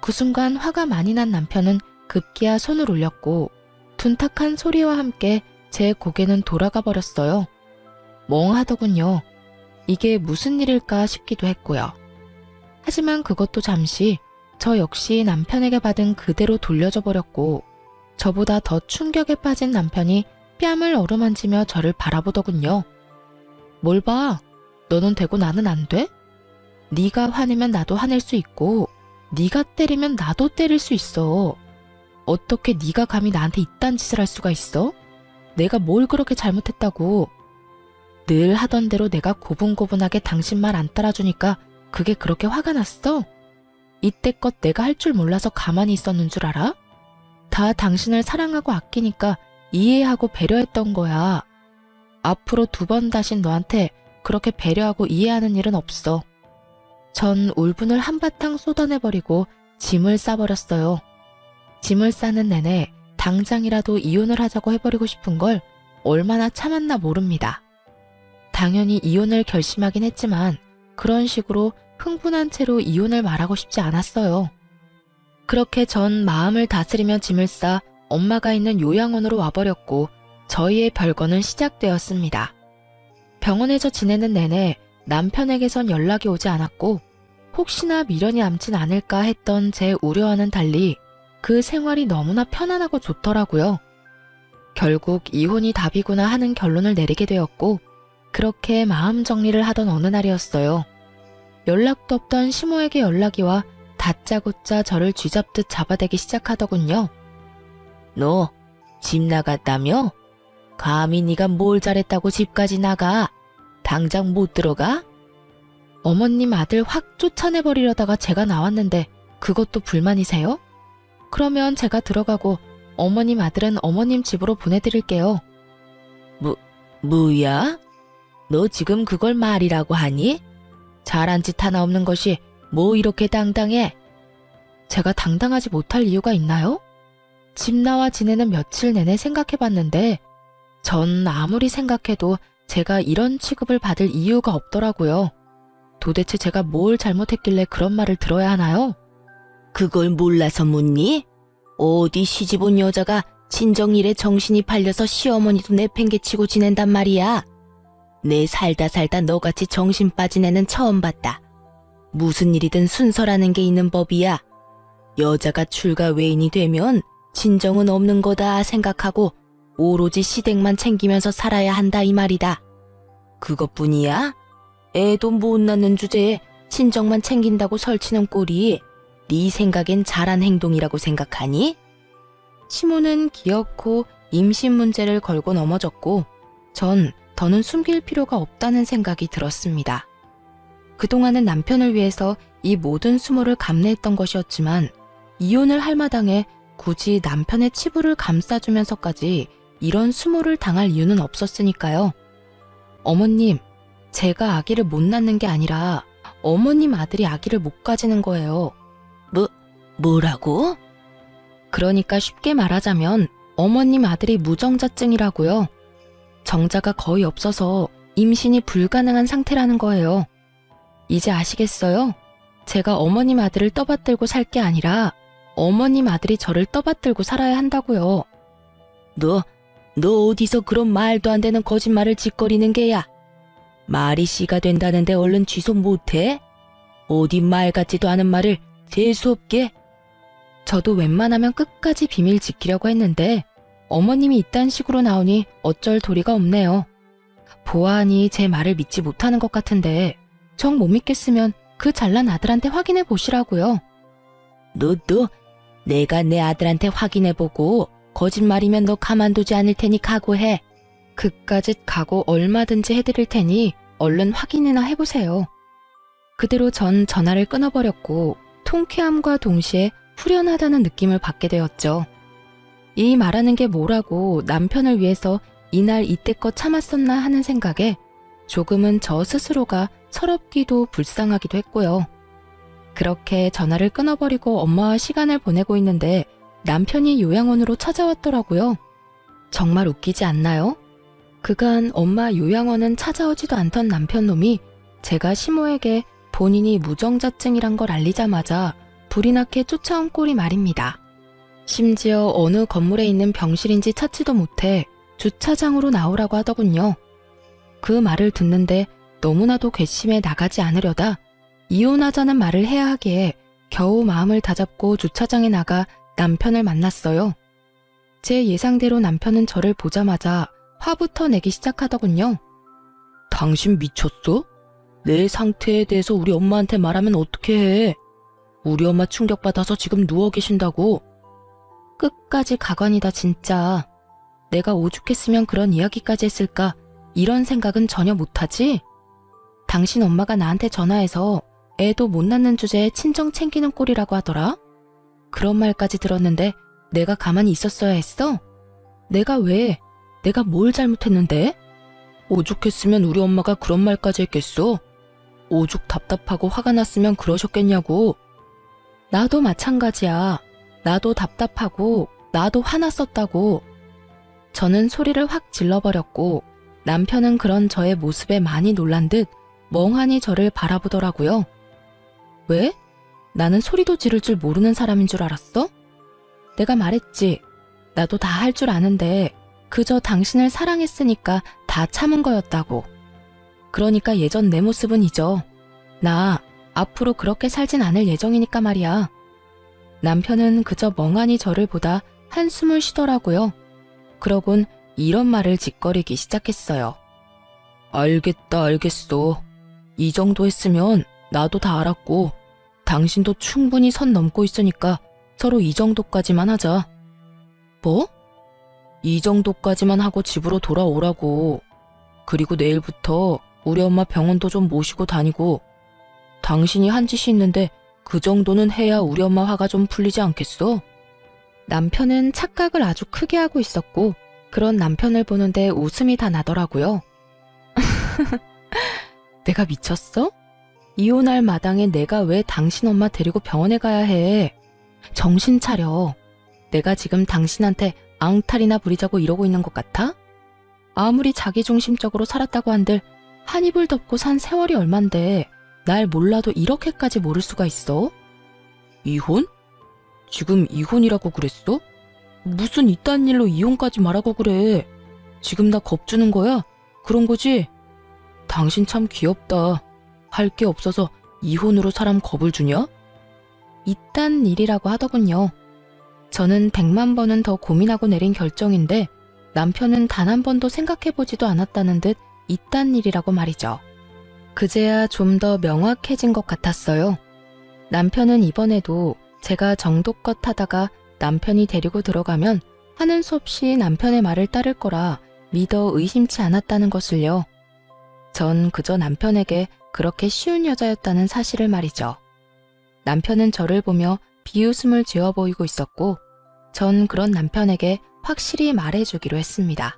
그 순간 화가 많이 난 남편은 급기야 손을 올렸고 둔탁한 소리와 함께 제 고개는 돌아가 버렸어요. 멍하더군요. 이게 무슨 일일까 싶기도 했고요. 하지만 그것도 잠시 저 역시 남편에게 받은 그대로 돌려줘 버렸고 저보다 더 충격에 빠진 남편이 뺨을 어루만지며 저를 바라보더군요. 뭘 봐? 너는 되고 나는 안 돼? 네가 화내면 나도 화낼 수 있고 네가 때리면 나도 때릴 수 있어. 어떻게 네가 감히 나한테 이딴 짓을 할 수가 있어? 내가 뭘 그렇게 잘못했다고. 늘 하던 대로 내가 고분고분하게 당신 말 안 따라주니까 그게 그렇게 화가 났어? 이때껏 내가 할 줄 몰라서 가만히 있었는 줄 알아? 다 당신을 사랑하고 아끼니까 이해하고 배려했던 거야. 앞으로 2번 다신 너한테 그렇게 배려하고 이해하는 일은 없어. 전 울분을 한바탕 쏟아내버리고 짐을 싸버렸어요. 짐을 싸는 내내 당장이라도 이혼을 하자고 해버리고 싶은 걸 얼마나 참았나 모릅니다. 당연히 이혼을 결심하긴 했지만 그런 식으로 흥분한 채로 이혼을 말하고 싶지 않았어요. 그렇게 전 마음을 다스리며 짐을 싸 엄마가 있는 요양원으로 와버렸고 저희의 별거는 시작되었습니다. 병원에서 지내는 내내 남편에게선 연락이 오지 않았고 혹시나 미련이 남진 않을까 했던 제 우려와는 달리 그 생활이 너무나 편안하고 좋더라고요. 결국 이혼이 답이구나 하는 결론을 내리게 되었고 그렇게 마음 정리를 하던 어느 날이었어요. 연락도 없던 시모에게 연락이 와 다짜고짜 저를 쥐잡듯 잡아대기 시작하더군요. 너 집 나갔다며? 감히 네가 뭘 잘했다고 집까지 나가? 당장 못 들어가? 어머님 아들 확 쫓아내버리려다가 제가 나왔는데 그것도 불만이세요? 그러면 제가 들어가고 어머님 아들은 어머님 집으로 보내드릴게요. 뭐야? 너 지금 그걸 말이라고 하니? 잘한 짓 하나 없는 것이 뭐 이렇게 당당해? 제가 당당하지 못할 이유가 있나요? 집 나와 지내는 며칠 내내 생각해봤는데 전 아무리 생각해도 제가 이런 취급을 받을 이유가 없더라고요. 도대체 제가 뭘 잘못했길래 그런 말을 들어야 하나요? 그걸 몰라서 묻니? 어디 시집 온 여자가 친정일에 정신이 팔려서 시어머니도 내팽개치고 지낸단 말이야. 내 살다 너같이 정신 빠진 애는 처음 봤다. 무슨 일이든 순서라는 게 있는 법이야. 여자가 출가 외인이 되면 진정은 없는 거다 생각하고 오로지 시댁만 챙기면서 살아야 한다 이 말이다. 그것뿐이야? 애도 못 낳는 주제에 친정만 챙긴다고 설치는 꼴이 네 생각엔 잘한 행동이라고 생각하니? 시모는 기어코 임신 문제를 걸고 넘어졌고 전 더는 숨길 필요가 없다는 생각이 들었습니다. 그동안은 남편을 위해서 이 모든 수모를 감내했던 것이었지만 이혼을 할 마당에 굳이 남편의 치부를 감싸주면서까지 이런 수모를 당할 이유는 없었으니까요. 어머님, 제가 아기를 못 낳는 게 아니라 어머님 아들이 아기를 못 가지는 거예요. 뭐라고? 그러니까 쉽게 말하자면 어머님 아들이 무정자증이라고요. 정자가 거의 없어서 임신이 불가능한 상태라는 거예요. 이제 아시겠어요? 제가 어머님 아들을 떠받들고 살 게 아니라 어머님 아들이 저를 떠받들고 살아야 한다고요. 너 어디서 그런 말도 안 되는 거짓말을 짓거리는 게야? 말이 씨가 된다는데 얼른 취소 못해? 어디 말 같지도 않은 말을 재수없게? 저도 웬만하면 끝까지 비밀 지키려고 했는데 어머님이 이딴 식으로 나오니 어쩔 도리가 없네요. 보아하니 제 말을 믿지 못하는 것 같은데 정 못 믿겠으면 그 잘난 아들한테 확인해 보시라고요. 너 내가 내 아들한테 확인해보고 거짓말이면 너 가만두지 않을 테니 각오해. 그까짓 각오 얼마든지 해드릴 테니 얼른 확인이나 해보세요. 그대로 전 전화를 끊어버렸고 통쾌함과 동시에 후련하다는 느낌을 받게 되었죠. 이 말하는 게 뭐라고 남편을 위해서 이날 이때껏 참았었나 하는 생각에 조금은 저 스스로가 서럽기도 불쌍하기도 했고요. 그렇게 전화를 끊어버리고 엄마와 시간을 보내고 있는데 남편이 요양원으로 찾아왔더라고요. 정말 웃기지 않나요? 그간 엄마 요양원은 찾아오지도 않던 남편놈이 제가 시모에게 본인이 무정자증이란 걸 알리자마자 불이 나게 쫓아온 꼴이 말입니다. 심지어 어느 건물에 있는 병실인지 찾지도 못해 주차장으로 나오라고 하더군요. 그 말을 듣는데 너무나도 괘씸해 나가지 않으려다 이혼하자는 말을 해야 하기에 겨우 마음을 다잡고 주차장에 나가 남편을 만났어요. 제 예상대로 남편은 저를 보자마자 화부터 내기 시작하더군요. 당신 미쳤어? 내 상태에 대해서 우리 엄마한테 말하면 어떻게 해? 우리 엄마 충격받아서 지금 누워 계신다고. 끝까지 가관이다 진짜. 내가 오죽했으면 그런 이야기까지 했을까 이런 생각은 전혀 못하지? 당신 엄마가 나한테 전화해서 애도 못 낳는 주제에 친정 챙기는 꼴이라고 하더라? 그런 말까지 들었는데 내가 가만히 있었어야 했어? 내가 왜? 내가 뭘 잘못했는데? 오죽했으면 우리 엄마가 그런 말까지 했겠어? 오죽 답답하고 화가 났으면 그러셨겠냐고. 나도 마찬가지야. 나도 답답하고 나도 화났었다고. 저는 소리를 확 질러버렸고 남편은 그런 저의 모습에 많이 놀란 듯 멍하니 저를 바라보더라고요. 왜? 나는 소리도 지를 줄 모르는 사람인 줄 알았어? 내가 말했지. 나도 다 할 줄 아는데 그저 당신을 사랑했으니까 다 참은 거였다고. 그러니까 예전 내 모습은 잊어. 나 앞으로 그렇게 살진 않을 예정이니까 말이야. 남편은 그저 멍하니 저를 보다 한숨을 쉬더라고요. 그러곤 이런 말을 짓거리기 시작했어요. 알겠어. 이 정도 했으면 나도 다 알았고 당신도 충분히 선 넘고 있으니까 서로 이 정도까지만 하자. 뭐? 이 정도까지만 하고 집으로 돌아오라고. 그리고 내일부터 우리 엄마 병원도 좀 모시고 다니고 당신이 한 짓이 있는데 그 정도는 해야 우리 엄마 화가 좀 풀리지 않겠어? 남편은 착각을 아주 크게 하고 있었고 그런 남편을 보는데 웃음이 다 나더라고요. 내가 미쳤어? 이혼할 마당에 내가 왜 당신 엄마 데리고 병원에 가야 해? 정신 차려. 내가 지금 당신한테 앙탈이나 부리자고 이러고 있는 것 같아? 아무리 자기중심적으로 살았다고 한들 한 입을 덮고 산 세월이 얼만데 날 몰라도 이렇게까지 모를 수가 있어? 이혼? 지금 이혼이라고 그랬어? 무슨 이딴 일로 이혼까지 말하고 그래. 지금 나 겁주는 거야? 그런 거지? 당신 참 귀엽다. 할 게 없어서 이혼으로 사람 겁을 주냐? 이딴 일이라고 하더군요. 저는 100만 번은 더 고민하고 내린 결정인데 남편은 단 한 번도 생각해보지도 않았다는 듯 이딴 일이라고 말이죠. 그제야 좀 더 명확해진 것 같았어요. 남편은 이번에도 제가 정도껏 하다가 남편이 데리고 들어가면 하는 수 없이 남편의 말을 따를 거라 믿어 의심치 않았다는 것을요. 전 그저 남편에게 그렇게 쉬운 여자였다는 사실을 말이죠. 남편은 저를 보며 비웃음을 지어 보이고 있었고 전 그런 남편에게 확실히 말해주기로 했습니다.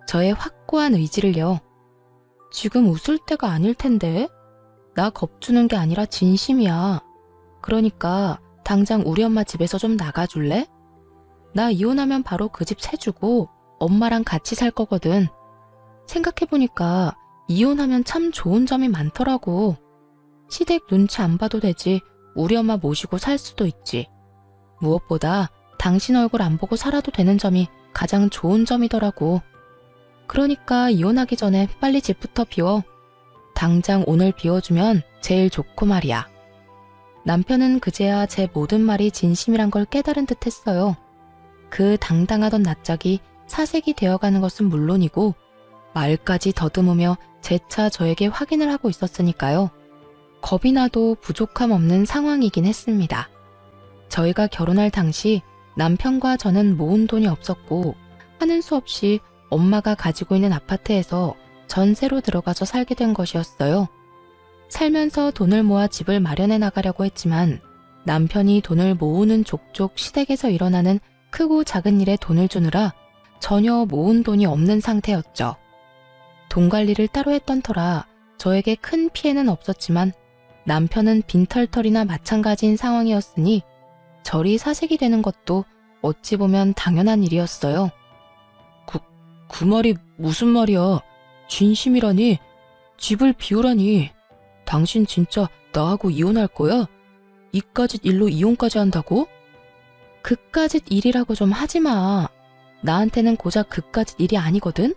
저의 확고한 의지를요. 지금 웃을 때가 아닐 텐데? 나 겁주는 게 아니라 진심이야. 그러니까 당장 우리 엄마 집에서 좀 나가줄래? 나 이혼하면 바로 그 집 세주고 엄마랑 같이 살 거거든. 생각해보니까 이혼하면 참 좋은 점이 많더라고. 시댁 눈치 안 봐도 되지. 우리 엄마 모시고 살 수도 있지. 무엇보다 당신 얼굴 안 보고 살아도 되는 점이 가장 좋은 점이더라고. 그러니까 이혼하기 전에 빨리 집부터 비워. 당장 오늘 비워주면 제일 좋고 말이야. 남편은 그제야 제 모든 말이 진심이란 걸 깨달은 듯 했어요. 그 당당하던 낯짝이 사색이 되어가는 것은 물론이고 말까지 더듬으며 재차 저에게 확인을 하고 있었으니까요. 겁이 나도 부족함 없는 상황이긴 했습니다. 저희가 결혼할 당시 남편과 저는 모은 돈이 없었고 하는 수 없이 엄마가 가지고 있는 아파트에서 전세로 들어가서 살게 된 것이었어요. 살면서 돈을 모아 집을 마련해 나가려고 했지만 남편이 돈을 모으는 족족 시댁에서 일어나는 크고 작은 일에 돈을 주느라 전혀 모은 돈이 없는 상태였죠. 돈 관리를 따로 했던 터라 저에게 큰 피해는 없었지만 남편은 빈털털이나 마찬가지인 상황이었으니 저리 사색이 되는 것도 어찌 보면 당연한 일이었어요. 그 말이 무슨 말이야? 진심이라니? 집을 비우라니? 당신 진짜 나하고 이혼할 거야? 이까짓 일로 이혼까지 한다고? 그까짓 일이라고 좀 하지 마. 나한테는 고작 그까짓 일이 아니거든?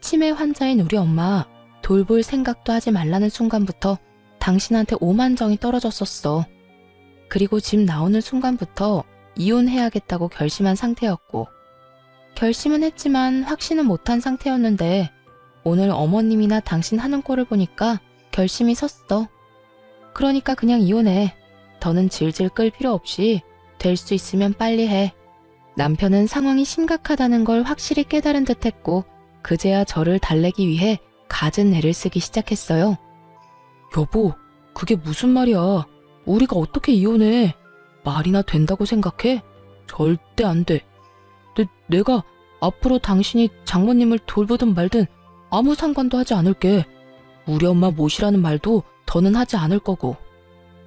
치매 환자인 우리 엄마 돌볼 생각도 하지 말라는 순간부터 당신한테 오만정이 떨어졌었어. 그리고 집 나오는 순간부터 이혼해야겠다고 결심한 상태였고 결심은 했지만 확신은 못한 상태였는데 오늘 어머님이나 당신 하는 꼴을 보니까 결심이 섰어. 그러니까 그냥 이혼해. 더는 질질 끌 필요 없이 될 수 있으면 빨리 해. 남편은 상황이 심각하다는 걸 확실히 깨달은 듯했고 그제야 저를 달래기 위해 갖은 애를 쓰기 시작했어요. 여보, 그게 무슨 말이야? 우리가 어떻게 이혼해? 말이나 된다고 생각해? 절대 안 돼. 내가 앞으로 당신이 장모님을 돌보든 말든 아무 상관도 하지 않을게. 우리 엄마 모시라는 말도 더는 하지 않을 거고.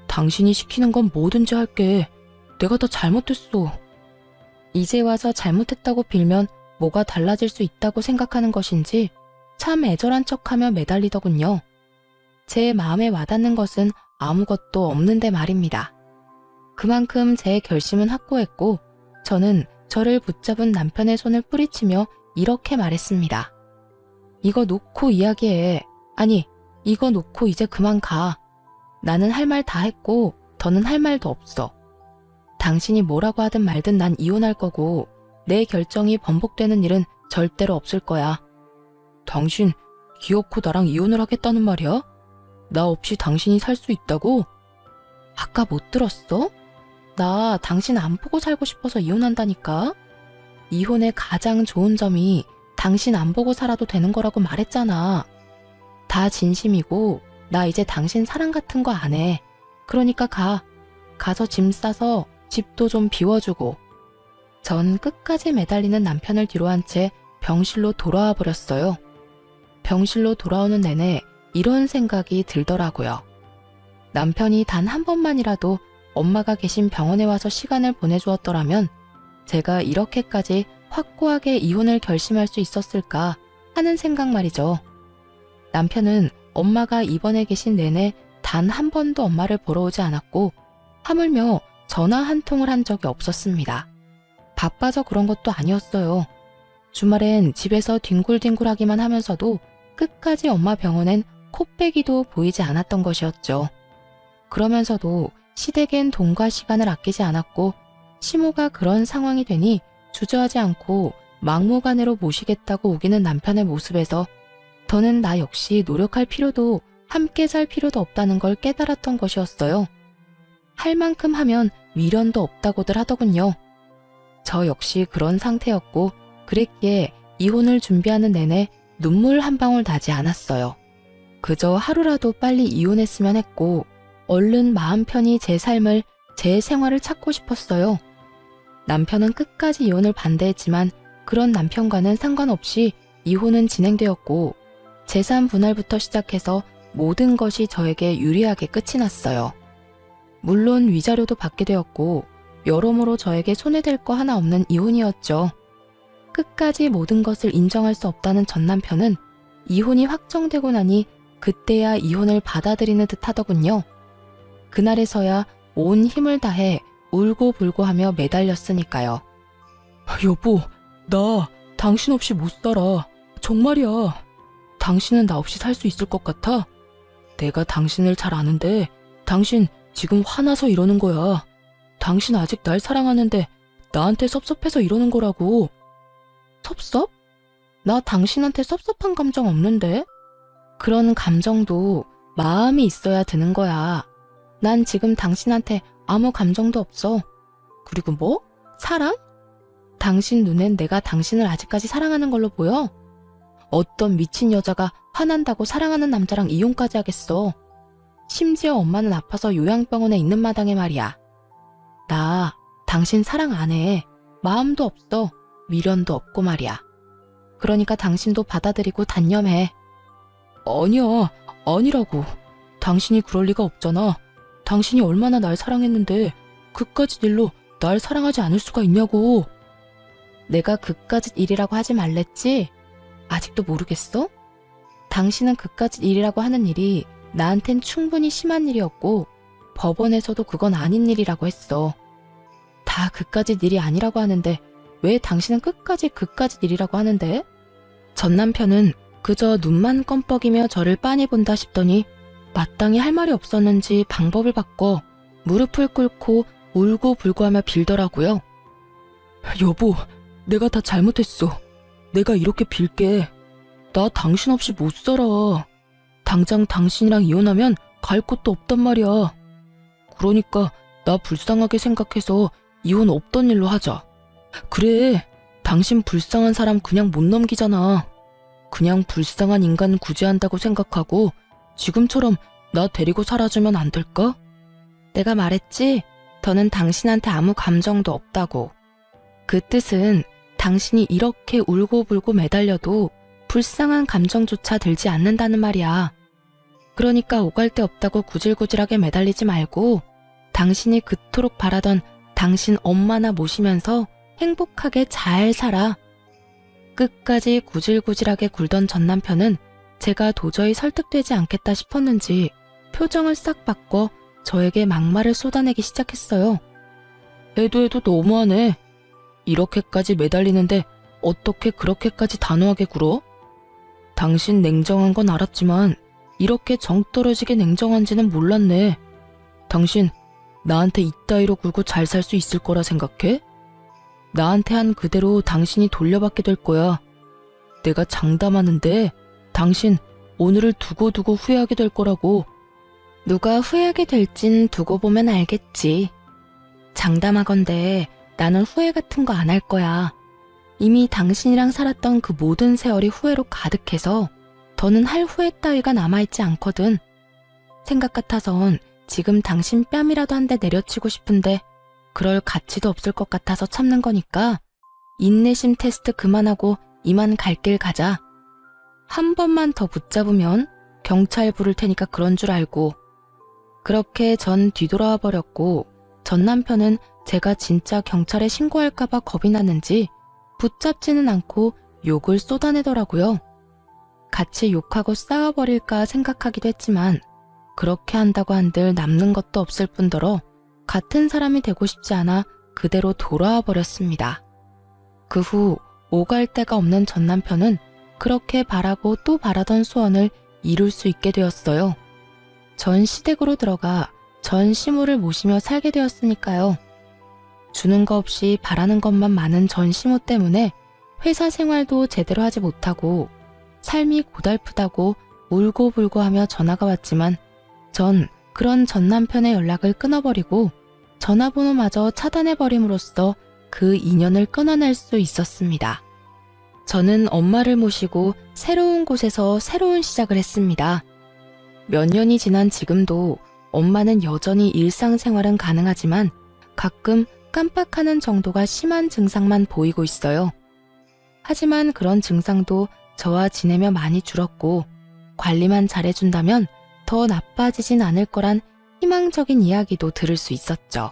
당신이 시키는 건 뭐든지 할게. 내가 다 잘못했어. 이제 와서 잘못했다고 빌면 뭐가 달라질 수 있다고 생각하는 것인지 참 애절한 척하며 매달리더군요. 제 마음에 와닿는 것은 아무것도 없는데 말입니다. 그만큼 제 결심은 확고했고 저는 저를 붙잡은 남편의 손을 뿌리치며 이렇게 말했습니다. 이거 놓고 이야기해. 아니, 이거 놓고 이제 그만 가. 나는 할 말 다 했고 더는 할 말도 없어. 당신이 뭐라고 하든 말든 난 이혼할 거고 내 결정이 번복되는 일은 절대로 없을 거야. 당신 기어코 나랑 이혼을 하겠다는 말이야? 나 없이 당신이 살 수 있다고? 아까 못 들었어? 나 당신 안 보고 살고 싶어서 이혼한다니까? 이혼의 가장 좋은 점이 당신 안 보고 살아도 되는 거라고 말했잖아. 다 진심이고 나 이제 당신 사랑 같은 거 안 해. 그러니까 가. 가서 짐 싸서 집도 좀 비워주고. 전 끝까지 매달리는 남편을 뒤로 한 채 병실로 돌아와 버렸어요. 병실로 돌아오는 내내 이런 생각이 들더라고요. 남편이 단 한 번만이라도 엄마가 계신 병원에 와서 시간을 보내주었더라면 제가 이렇게까지 확고하게 이혼을 결심할 수 있었을까 하는 생각 말이죠. 남편은 엄마가 입원해 계신 내내 단 한 번도 엄마를 보러 오지 않았고 하물며 전화 한 통을 한 적이 없었습니다. 바빠서 그런 것도 아니었어요. 주말엔 집에서 뒹굴뒹굴하기만 하면서도 끝까지 엄마 병원엔 코빼기도 보이지 않았던 것이었죠. 그러면서도 시댁엔 돈과 시간을 아끼지 않았고 시모가 그런 상황이 되니 주저하지 않고 막무가내로 모시겠다고 우기는 남편의 모습에서 더는 나 역시 노력할 필요도 함께 살 필요도 없다는 걸 깨달았던 것이었어요. 할 만큼 하면 미련도 없다고들 하더군요. 저 역시 그런 상태였고 그랬기에 이혼을 준비하는 내내 눈물 한 방울 나지 않았어요. 그저 하루라도 빨리 이혼했으면 했고 얼른 마음 편히 제 삶을, 제 생활을 찾고 싶었어요. 남편은 끝까지 이혼을 반대했지만 그런 남편과는 상관없이 이혼은 진행되었고 재산 분할부터 시작해서 모든 것이 저에게 유리하게 끝이 났어요. 물론 위자료도 받게 되었고 여러모로 저에게 손해될 거 하나 없는 이혼이었죠. 끝까지 모든 것을 인정할 수 없다는 전 남편은 이혼이 확정되고 나니 그때야 이혼을 받아들이는 듯 하더군요. 그날에서야 온 힘을 다해 울고불고 하며 매달렸으니까요. 여보, 나 당신 없이 못 살아. 정말이야. 당신은 나 없이 살 수 있을 것 같아? 내가 당신을 잘 아는데 당신 지금 화나서 이러는 거야. 당신 아직 날 사랑하는데 나한테 섭섭해서 이러는 거라고. 섭섭? 나 당신한테 섭섭한 감정 없는데? 그런 감정도 마음이 있어야 드는 거야. 난 지금 당신한테 아무 감정도 없어. 그리고 뭐? 사랑? 당신 눈엔 내가 당신을 아직까지 사랑하는 걸로 보여? 어떤 미친 여자가 화난다고 사랑하는 남자랑 이혼까지 하겠어. 심지어 엄마는 아파서 요양병원에 있는 마당에 말이야. 나 당신 사랑 안 해. 마음도 없어. 미련도 없고 말이야. 그러니까 당신도 받아들이고 단념해. 아니야, 아니라고. 당신이 그럴 리가 없잖아. 당신이 얼마나 날 사랑했는데 그까짓 일로 날 사랑하지 않을 수가 있냐고. 내가 그까짓 일이라고 하지 말랬지? 아직도 모르겠어? 당신은 그까짓 일이라고 하는 일이 나한텐 충분히 심한 일이었고 법원에서도 그건 아닌 일이라고 했어. 다 그까짓 일이 아니라고 하는데 왜 당신은 끝까지 그까짓 일이라고 하는데? 전 남편은 그저 눈만 껌뻑이며 저를 빤히 본다 싶더니 마땅히 할 말이 없었는지 방법을 바꿔 무릎을 꿇고 울고불고 하며 빌더라고요. 여보, 내가 다 잘못했어. 내가 이렇게 빌게. 나 당신 없이 못 살아. 당장 당신이랑 이혼하면 갈 곳도 없단 말이야. 그러니까 나 불쌍하게 생각해서 이혼 없던 일로 하자. 그래, 당신 불쌍한 사람 그냥 못 넘기잖아. 그냥 불쌍한 인간 구제한다고 생각하고 지금처럼 나 데리고 살아주면 안 될까? 내가 말했지? 더는 당신한테 아무 감정도 없다고. 그 뜻은 당신이 이렇게 울고불고 매달려도 불쌍한 감정조차 들지 않는다는 말이야. 그러니까 오갈 데 없다고 구질구질하게 매달리지 말고 당신이 그토록 바라던 당신 엄마나 모시면서 행복하게 잘 살아. 끝까지 구질구질하게 굴던 전 남편은 제가 도저히 설득되지 않겠다 싶었는지 표정을 싹 바꿔 저에게 막말을 쏟아내기 시작했어요. 해도 너무하네. 이렇게까지 매달리는데 어떻게 그렇게까지 단호하게 굴어? 당신 냉정한 건 알았지만 이렇게 정 떨어지게 냉정한지는 몰랐네. 당신 나한테 이따위로 굴고 잘 살 수 있을 거라 생각해? 나한테 한 그대로 당신이 돌려받게 될 거야. 내가 장담하는데 당신 오늘을 두고두고 후회하게 될 거라고. 누가 후회하게 될진 두고 보면 알겠지. 장담하건대 나는 후회 같은 거 안 할 거야. 이미 당신이랑 살았던 그 모든 세월이 후회로 가득해서 더는 할 후회 따위가 남아있지 않거든. 생각 같아선 지금 당신 뺨이라도 한 대 내려치고 싶은데 그럴 가치도 없을 것 같아서 참는 거니까 인내심 테스트 그만하고 이만 갈 길 가자. 한 번만 더 붙잡으면 경찰 부를 테니까 그런 줄 알고. 그렇게 전 뒤돌아와 버렸고 전 남편은 제가 진짜 경찰에 신고할까봐 겁이 났는지 붙잡지는 않고 욕을 쏟아내더라고요. 같이 욕하고 싸워버릴까 생각하기도 했지만 그렇게 한다고 한들 남는 것도 없을 뿐더러 같은 사람이 되고 싶지 않아 그대로 돌아와 버렸습니다. 그 후 오갈 데가 없는 전 남편은 그렇게 바라고 또 바라던 소원을 이룰 수 있게 되었어요. 전 시댁으로 들어가 전 시모를 모시며 살게 되었으니까요. 주는 거 없이 바라는 것만 많은 전 시모 때문에 회사 생활도 제대로 하지 못하고 삶이 고달프다고 울고불고 하며 전화가 왔지만 전 그런 전 남편의 연락을 끊어버리고 전화번호마저 차단해버림으로써 그 인연을 끊어낼 수 있었습니다. 저는 엄마를 모시고 새로운 곳에서 새로운 시작을 했습니다. 몇 년이 지난 지금도 엄마는 여전히 일상생활은 가능하지만 가끔 깜빡하는 정도가 심한 증상만 보이고 있어요. 하지만 그런 증상도 저와 지내며 많이 줄었고 관리만 잘해준다면 더 나빠지진 않을 거란 희망적인 이야기도 들을 수 있었죠.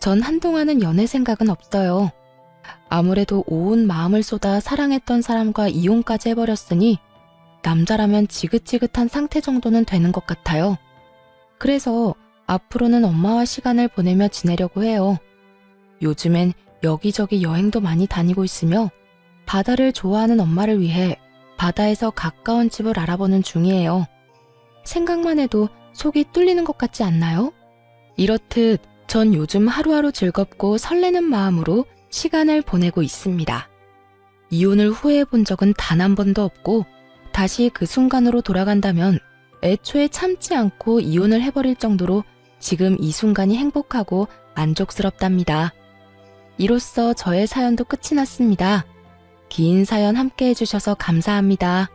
전 한동안은 연애 생각은 없어요. 아무래도 온 마음을 쏟아 사랑했던 사람과 이혼까지 해버렸으니 남자라면 지긋지긋한 상태 정도는 되는 것 같아요. 그래서 앞으로는 엄마와 시간을 보내며 지내려고 해요. 요즘엔 여기저기 여행도 많이 다니고 있으며 바다를 좋아하는 엄마를 위해 바다에서 가까운 집을 알아보는 중이에요. 생각만 해도 속이 뚫리는 것 같지 않나요? 이렇듯 전 요즘 하루하루 즐겁고 설레는 마음으로 시간을 보내고 있습니다. 이혼을 후회해 본 적은 단 한 번도 없고 다시 그 순간으로 돌아간다면 애초에 참지 않고 이혼을 해버릴 정도로 지금 이 순간이 행복하고 만족스럽답니다. 이로써 저의 사연도 끝이 났습니다. 긴 사연 함께 해주셔서 감사합니다.